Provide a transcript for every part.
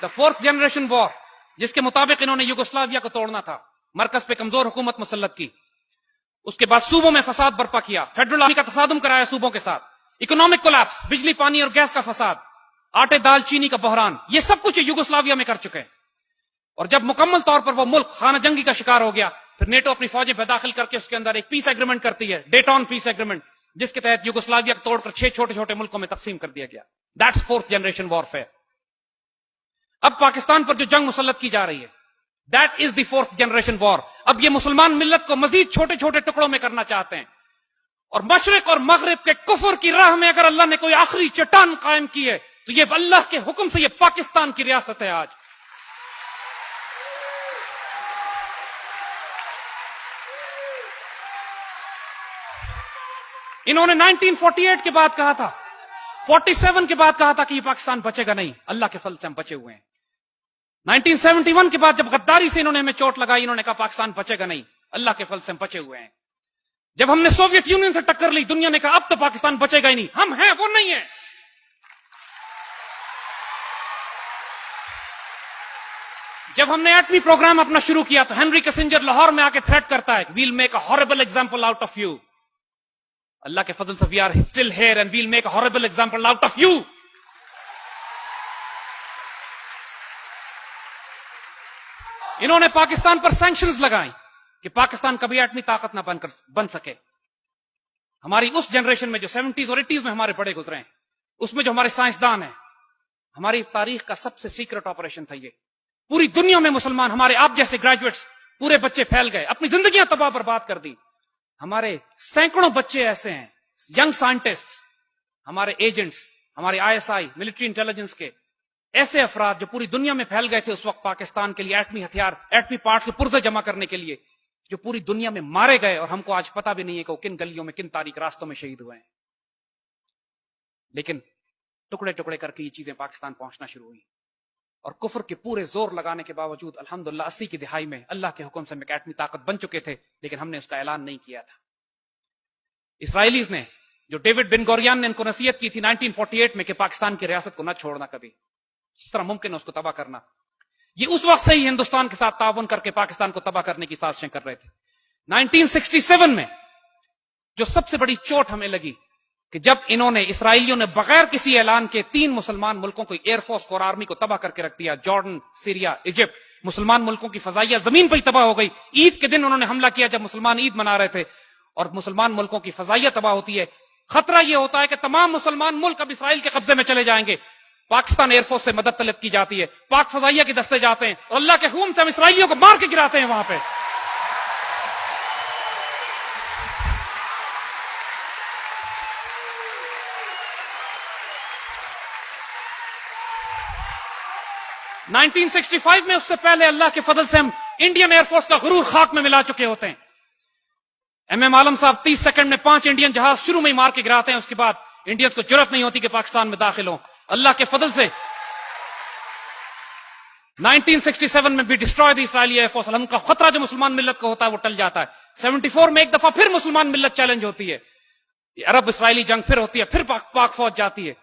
The fourth generation وار، جس کے مطابق انہوں نے یوگوسلاویا کو توڑنا تھا، مرکز پہ کمزور حکومت مسلط کی، اس کے بعد صوبوں میں فساد برپا کیا، فیڈرل آرمی کا تصادم کرایا صوبوں کے ساتھ، اکنامک کولیپس، بجلی پانی اور گیس کا فساد، آٹے دال چینی کا بحران، یہ سب کچھ یوگوسلاویا میں کر چکے ہیں۔ اور جب مکمل طور پر وہ ملک خانہ جنگی کا شکار ہو گیا، پھر نیٹو اپنی فوجیں داخل کر کے اس کے اندر ایک پیس ایگریمنٹ کرتی ہے، ڈیٹون پیس ایگریمنٹ، جس کے تحت یوگوسلاویا کو توڑ کر 6 چھوٹے چھوٹے ملکوں میں تقسیم کر دیا گیا۔ That's fourth generation warfare. اب پاکستان پر جو جنگ مسلط کی جا رہی ہے، that is the fourth generation war. اب یہ مسلمان ملت کو مزید چھوٹے چھوٹے ٹکڑوں میں کرنا چاہتے ہیں، اور مشرق اور مغرب کے کفر کی راہ میں اگر اللہ نے کوئی آخری چٹان قائم کی ہے تو یہ اللہ کے حکم سے یہ پاکستان کی ریاست ہے۔ آج انہوں نے 1948 کے بعد کہا تھا، 47 کے بعد کہا تھا کہ یہ پاکستان بچے گا نہیں، اللہ کے فضل سے ہم بچے ہوئے ہیں۔ 1971 کے بعد جب غداری سے انہوں نے ہمیں چوٹ لگائی، انہوں نے کہا پاکستان بچے گا نہیں، اللہ کے فضل سے ہم بچے ہوئے ہیں۔ جب ہم نے سوویت یونین سے ٹکر لی، دنیا نے کہا اب تو پاکستان بچے گا ہی نہیں، ہم ہیں وہ نہیں ہیں۔ جب ہم نے ایٹمی پروگرام اپنا شروع کیا تو ہنری کسنجر لاہور میں آ کے تھریٹ کرتا ہے، we'll make a horrible example out of you. اللہ کے فضل سے we are still here and we'll make a horrible example out of you. انہوں نے پاکستان پر سینکشنز لگائیں کہ پاکستان کبھی ایٹمی طاقت نہ بن سکے۔ ہماری اس جنریشن میں جو 70s اور 80s میں ہمارے بڑے گزرے ہیں، اس میں جو ہمارے سائنسدان ہیں، ہماری تاریخ کا سب سے سیکرٹ آپریشن تھا یہ۔ پوری دنیا میں مسلمان، ہمارے آپ جیسے گریجویٹس، پورے بچے پھیل گئے، اپنی زندگیاں تباہ برباد کر دی۔ ہمارے سینکڑوں بچے ایسے ہیں، ینگ سائنٹسٹ، ہمارے ایجنٹس، ہمارے ISI ملٹری انٹیلیجنس کے ایسے افراد جو پوری دنیا میں پھیل گئے تھے اس وقت پاکستان کے لیے ایٹمی ہتھیار، ایٹمی پارٹس کے پرزے جمع کرنے کے لیے، جو پوری دنیا میں مارے گئے، اور ہم کو آج پتہ بھی نہیں ہے کہ وہ کن گلیوں میں، کن تاریک راستوں میں شہید ہوئے ہیں۔ لیکن ٹکڑے ٹکڑے کر کے یہ چیزیں پاکستان پہنچنا شروع ہوئی، اور کفر کے پورے زور لگانے کے باوجود الحمدللہ 80 کی دہائی میں اللہ کے حکم سے ہم ایک ایٹمی طاقت بن چکے تھے، لیکن ہم نے اس کا اعلان نہیں کیا تھا۔ اسرائیلیز نے، جو ڈیوڈ بن گوریان نے ان کو نصیحت کی تھی 1948 میں کہ پاکستان کی ریاست کو نہ چھوڑنا کبھی، جس طرح ممکن ہے اس کو تباہ کرنا، یہ اس وقت سے ہی ہندوستان کے ساتھ تعاون کر کے پاکستان کو تباہ کرنے کی سازشیں کر رہے تھے۔ 1967 میں جو سب سے بڑی چوٹ ہمیں لگی کہ جب انہوں نے، اسرائیلیوں نے بغیر کسی اعلان کے 3 مسلمان ملکوں کو، ایئر فورس کو اور آرمی کو تباہ کر کے رکھ دیا، جارڈن، سیریا، ایجپٹ، مسلمان ملکوں کی فضائیہ زمین پہ ہی تباہ ہو گئی۔ عید کے دن انہوں نے حملہ کیا جب مسلمان عید منا رہے تھے، اور مسلمان ملکوں کی فضائیہ تباہ ہوتی ہے۔ خطرہ یہ ہوتا ہے کہ تمام مسلمان ملک اب اسرائیل کے قبضے میں چلے جائیں گے۔ پاکستان ایئر فورس سے مدد طلب کی جاتی ہے، پاک فضائیہ کے دستے جاتے ہیں، اور اللہ کے حکم سے ہم اسرائیلیوں کو مار کے گراتے ہیں وہاں پہ۔ نائنٹین 1965 میں، اس سے پہلے اللہ کے فضل سے ہم انڈین ایئر فورس کا غرور خاک میں ملا چکے ہوتے ہیں۔ ایم عالم صاحب 30 سیکنڈ میں 5 انڈین جہاز شروع میں ہی مار کے گراتے ہیں، اس کے بعد انڈینز کو جرأت نہیں ہوتی کہ پاکستان میں داخل ہوں۔ اللہ کے فضل سے 1967 میں بھی ڈسٹروائے دی اسرائیلی ایئر فورس۔ ہم کا خطرہ جو مسلمان ملت کو ہوتا ہے وہ ٹل جاتا ہے۔ 74 میں ایک دفعہ پھر مسلمان ملت چیلنج ہوتی ہے، عرب اسرائیلی جنگ پھر ہوتی ہے، پھر پاک فوج جاتی ہے،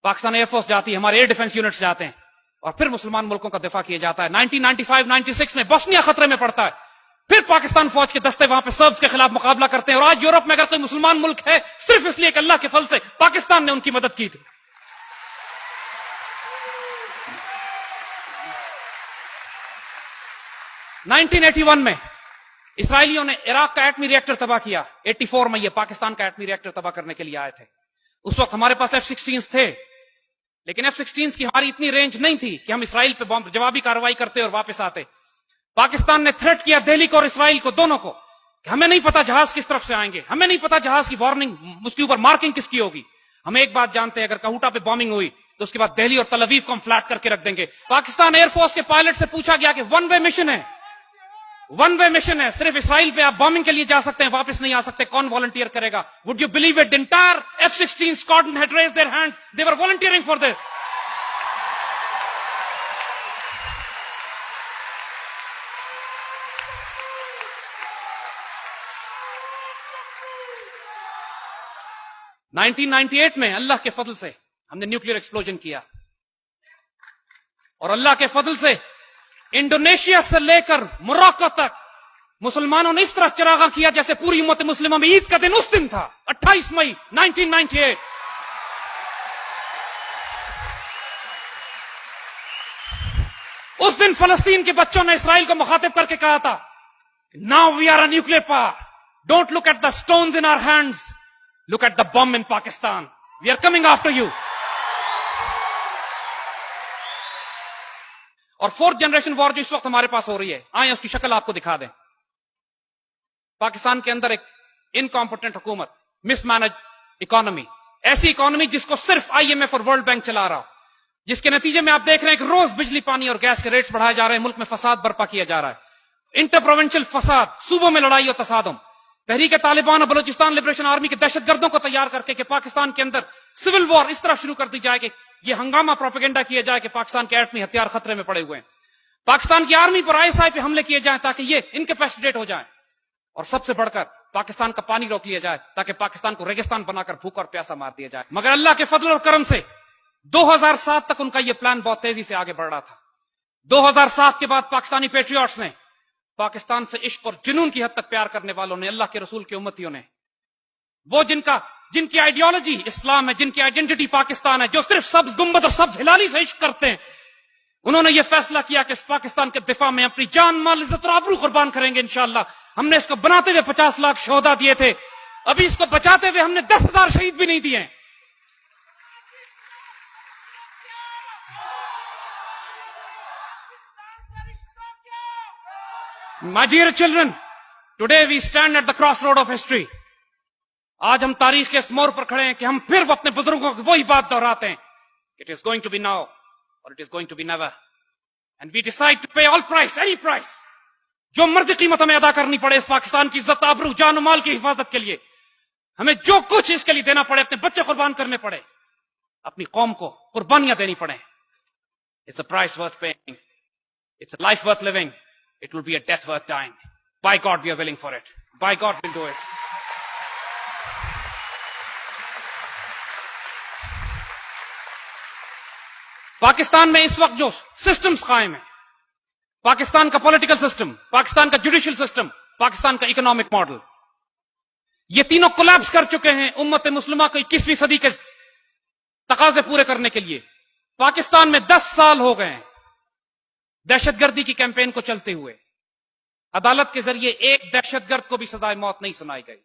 پاکستان ایئر فورس جاتی ہے، ہمارے ایئر ڈیفنس یونٹس جاتے ہیں، اور پھر مسلمان ملکوں کا دفاع کیا جاتا ہے۔ 1995-96 میں بوسنیا خطرے میں پڑتا ہے، پھر پاکستان فوج کے دستے وہاں پہ سربز کے خلاف مقابلہ کرتے ہیں، اور آج یورپ میں اگر کوئی مسلمان ملک ہے صرف اس لیے کہ اللہ کے فضل سے پاکستان نے ان کی مدد کی تھی۔ 1981 میں اسرائیلیوں نے عراق کا ایٹمی ری ایکٹر تباہ کیا، 84 میں یہ پاکستان کا ایٹمی ری ایکٹر تباہ کرنے کے لیے آئے تھے۔ اس وقت ہمارے پاس F-16 تھے، لیکن F-16 کی ہماری اتنی رینج نہیں تھی کہ ہم اسرائیل پہ جوابی کارروائی کرتے اور واپس آتے۔ پاکستان نے تھریٹ کیا دہلی کو اور اسرائیل کو، دونوں کو، کہ ہمیں نہیں پتا جہاز کس طرف سے آئیں گے، ہمیں نہیں پتا جہاز کی وارننگ، اس کے اوپر مارکنگ کس کی ہوگی۔ ہم ایک بات جانتے ہیں، اگر کہوٹا پہ بامبنگ ہوئی تو اس کے بعد دہلی اور تل ابیب کو ہم فلیٹ کر کے رکھ دیں گے۔ پاکستان ایئر فورس کے پائلٹ سے پوچھا گیا کہ ون وے مشن ہے، ون وے مشن ہے، صرف اسرائیل پہ آپ بامبنگ کے لیے جا سکتے ہیں، واپس نہیں آ سکتے، کون والنٹیئر کرے گا؟ Would you believe it? Entire F-16 squadron had raised their hands, they were volunteering for this. '98 میں اللہ کے فضل سے ہم نے نیوکلیئر ایکسپلوژن کیا، اور اللہ کے فضل سے انڈونیشیا سے لے کر موراکو تک مسلمانوں نے اس طرح چراغاں کیا جیسے پوری امت مسلمہ میں عید کا دن اس دن تھا، 28 مئی 1998۔ اس دن فلسطین کے بچوں نے اسرائیل کو مخاطب کر کے کہا تھا، now we are a nuclear power, don't look at the stones in our hands, look at the bomb in Pakistan, we are coming after you. اور 4th جنریشن وار جو اس وقت ہمارے پاس ہو رہی ہے، آئیں اس کی شکل آپ کو دکھا دیں۔ پاکستان کے اندر ایک انکمپٹنٹ حکومت، مس مینج اکانومی، ایسی اکانومی جس کو صرف IMF اور ورلڈ بینک چلا رہا ہو، جس کے نتیجے میں آپ دیکھ رہے ہیں کہ روز بجلی پانی اور گیس کے ریٹس بڑھائے جا رہے ہیں، ملک میں فساد برپا کیا جا رہا ہے، انٹر پروونشل فساد، صوبوں میں لڑائی اور تصادم۔ تحریک طالبان اور بلوچستان لبریشن آرمی کے دہشت گردوں کو تیار کر کے کہ پاکستان کے اندر سول وار اس طرح شروع کر دی جائے کہ یہ ہنگامہ پروپیگنڈا کیا جائے کہ پاکستان کے ایٹمی ہتھیار خطرے میں پڑے ہوئے ہیں، پاکستان کی آرمی پر ISI پہ حملے کیے جائیں تاکہ یہ انکیپیسیٹیٹ ہو جائیں، اور سب سے بڑھ کر پاکستان کا پانی روک لیا جائے تاکہ پاکستان کو ریگستان بنا کر بھوکا اور پیاسا مار دیا جائے۔ مگر اللہ کے فضل اور کرم سے 2007 تک ان کا یہ پلان بہت تیزی سے آگے بڑھ رہا تھا۔ 2007 کے بعد پاکستانی پیٹریوٹس نے، پاکستان سے عشق اور جنون کی حد تک پیار کرنے والوں نے، اللہ کے رسول کے امتیوں نے، وہ جن کی آئیڈیالوجی اسلام ہے، جن کی آئیڈینٹی پاکستان ہے، جو صرف سبز گنبد اور سبز ہلالی سے عشق کرتے ہیں، انہوں نے یہ فیصلہ کیا کہ اس پاکستان کے دفاع میں اپنی جان مال عزت اور آبرو قربان کریں گے انشاءاللہ۔ ہم نے اس کو بناتے ہوئے 50 لاکھ شہدا دیے تھے، ابھی اس کو بچاتے ہوئے ہم نے 10,000 شہید بھی نہیں دیے۔ My dear children, today we stand at the crossroad of history۔ آج ہم تاریخ کے اس موڑ پر کھڑے ہیں کہ ہم پھر اپنے بزرگوں کی وہی بات دہراتے ہیں کہ it is going to be now or it is going to be never and we decide to pay all price, any price، جو مرضی قیمت ہمیں ادا کرنی پڑے اس پاکستان کی عزت آبرو جان و مال کی حفاظت کے لیے، ہمیں جو کچھ اس کے لیے دینا پڑے، اپنے بچے قربان کرنے پڑے، اپنی قوم کو قربانیاں دینی پڑے۔ It's a price worth paying, it's a life worth living, it will be a death worth dying۔ By God we are willing for it, by God we'll do it۔ Pakistan میں اس وقت جو سسٹمز قائم ہیں، پاکستان کا پولیٹیکل سسٹم، پاکستان کا judicial system, Pakistan کا economic model, یہ تینوں کولیپس کر چکے ہیں امت مسلمہ کو 21ویں صدی کے تقاضے پورے کرنے کے لیے۔ پاکستان میں 10 سال ہو گئے ہیں دہشت گردی کی کیمپین کو چلتے ہوئے، عدالت کے ذریعے ایک دہشت گرد کو بھی سزائے موت نہیں سنائی گئی۔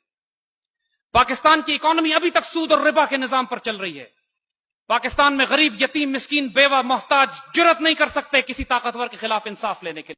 پاکستان کی اکانومی ابھی تک سود اور ربا کے نظام پر چل رہی ہے۔ پاکستان میں غریب، یتیم، مسکین، بیوہ، محتاج جرأت نہیں کر سکتے کسی طاقتور کے خلاف انصاف لینے کے لیے۔